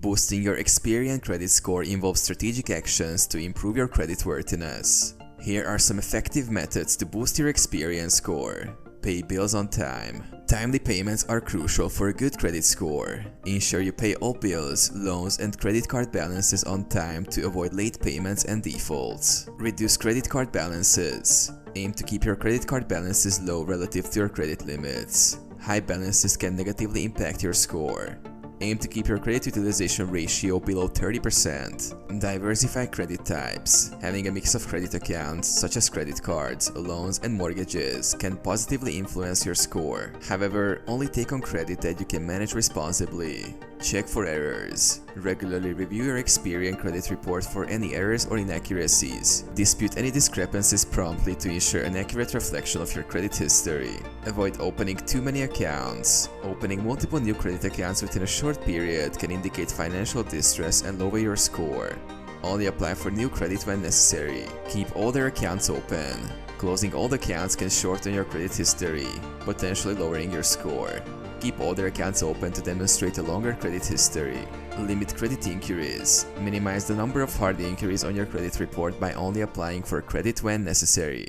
Boosting your Experian credit score involves strategic actions to improve your creditworthiness. Here are some effective methods to boost your Experian score. Pay bills on time. Timely payments are crucial for a good credit score. Ensure you pay all bills, loans, and credit card balances on time to avoid late payments and defaults. Reduce credit card balances. Aim to keep your credit card balances low relative to your credit limits. High balances can negatively impact your score. Aim to keep your credit utilization ratio below 30%. Diversify credit types. Having a mix of credit accounts, such as credit cards, loans, and mortgages, can positively influence your score. However, only take on credit that you can manage responsibly. Check for errors. Regularly review your Experian credit report for any errors or inaccuracies. Dispute any discrepancies promptly to ensure an accurate reflection of your credit history. Avoid opening too many accounts. Opening multiple new credit accounts within a short period can indicate financial distress and lower your score. Only apply for new credit when necessary. Keep all their accounts open. Closing old accounts can shorten your credit history, potentially lowering your score. Keep all their accounts open to demonstrate a longer credit history. Limit credit inquiries. Minimize the number of hard inquiries on your credit report by only applying for credit when necessary.